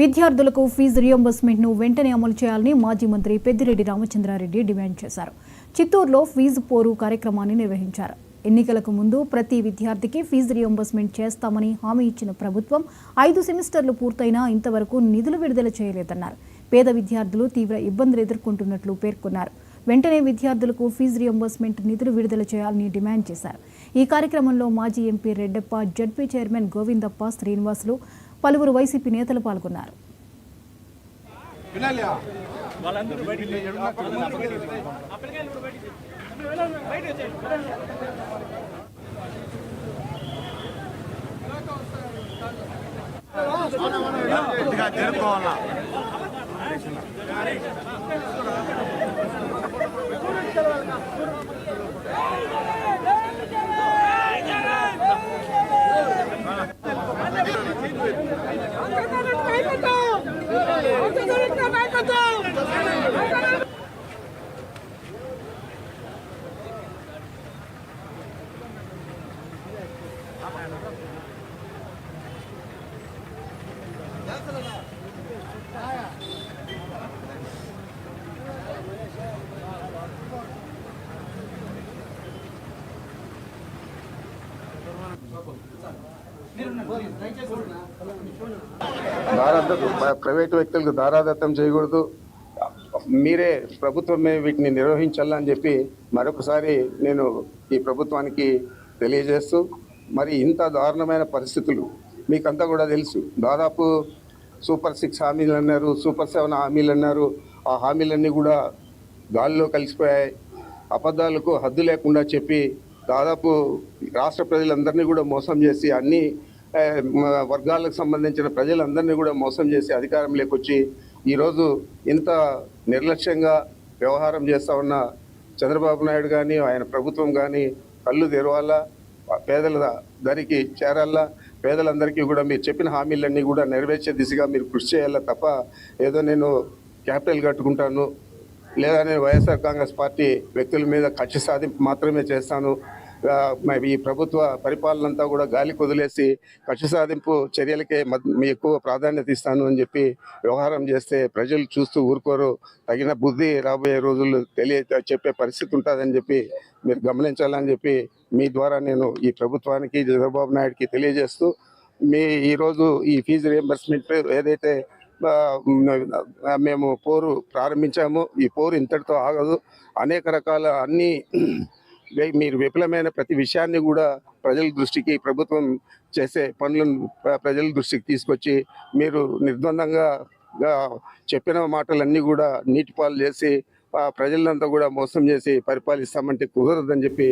విద్యార్థులకు ఫీజు రియంబర్స్మెంట్ను వెంటనే అమలు చేయాలని మాజీ మంత్రి పెద్దిరెడ్డి రామచంద్రారెడ్డి డిమాండ్ చేశారు. చిత్తూరులో ఫీజు పోరు కార్యక్రమాన్ని నిర్వహించారు. ఎన్నికలకు ముందు ప్రతి విద్యార్థికి ఫీజు రియంబర్స్మెంట్ చేస్తామని హామీ ఇచ్చిన ప్రభుత్వం 5 సెమిస్టర్లు పూర్తయినా ఇంతవరకు నిధులు విడుదల చేయలేదన్నారు. పేద విద్యార్థులు తీవ్ర ఇబ్బందులు ఎదుర్కొంటున్నట్లు పేర్కొన్నారు. వెంటనే విద్యార్థులకు ఫీజు రియంబర్స్మెంట్ నిధులు విడుదల చేయాలని డిమాండ్ చేశారు. ఈ కార్యక్రమంలో మాజీ MP Reddappa, ZP chairman Govindappa, Srinivasulu, పలువురు వైసీపీ నేతలు పాల్గొన్నారు. ప్రైవేటు వ్యక్తులకు దారాదత్తం చేయకూడదు, మీరే ప్రభుత్వమే వీటిని నిర్వహించాలని చెప్పి మరొకసారి నేను ఈ ప్రభుత్వానికి తెలియజేస్తూ, మరి ఇంత దారుణమైన పరిస్థితులు మీకంతా కూడా తెలుసు. దాదాపు సూపర్ 6 హామీలు అన్నారు, సూపర్ 7 హామీలు అన్నారు. ఆ హామీలన్నీ కూడా గాలిలో కలిసిపోయాయి. అబద్ధాలకు హద్దు లేకుండా చెప్పి దాదాపు రాష్ట్ర ప్రజలందరినీ కూడా మోసం చేసి, అన్ని వర్గాలకు సంబంధించిన ప్రజలందరినీ కూడా మోసం చేసి అధికారంలోకి వచ్చి ఈరోజు ఇంత నిర్లక్ష్యంగా వ్యవహారం చేస్తూ ఉన్న చంద్రబాబు నాయుడు కానీ, ఆయన ప్రభుత్వం కానీ కళ్ళు తెరవాలా, పేదల దరికి చేరాలా, పేదలందరికీ కూడా మీరు చెప్పిన హామీలన్నీ కూడా నెరవేర్చే దిశగా మీరు కృషి చేయాలా తప్ప ఏదో నేను క్యాపిటల్ కట్టుకుంటాను, లేదా నేను వైఎస్ఆర్ కాంగ్రెస్ పార్టీ వ్యక్తుల మీద కక్ష సాధింపు మాత్రమే చేస్తాను, ఈ ప్రభుత్వ పరిపాలన అంతా కూడా గాలి కొదిలేసి కక్ష సాధింపు చర్యలకే ఎక్కువ ప్రాధాన్యత ఇస్తాను అని చెప్పి వ్యవహారం చేస్తే ప్రజలు చూస్తూ ఊరుకోరు. తగిన బుద్ధి రాబోయే రోజుల్లో చెప్పే పరిస్థితి ఉంటుందని చెప్పి మీరు గమనించాలని చెప్పి మీ ద్వారా నేను ఈ ప్రభుత్వానికి, చంద్రబాబు నాయుడుకి తెలియజేస్తూ, ఈరోజు ఈ ఫీజు రియంబర్స్మెంట్ ఏదైతే మేము పోరు ప్రారంభించాము, ఈ పోరు ఇంతటితో ఆగదు. అనేక రకాల మీరు విఫలమైన ప్రతి విషయాన్ని కూడా ప్రజల దృష్టికి, ప్రభుత్వం చేసే పనులను ప్రజల దృష్టికి తీసుకొచ్చి మీరు నిర్ద్వందంగా చెప్పిన మాటలన్నీ కూడా నీటిపాలు చేసి ప్రజలంతా కూడా మోసం చేసి పరిపాలిస్తామంటే కుదరదని చెప్పి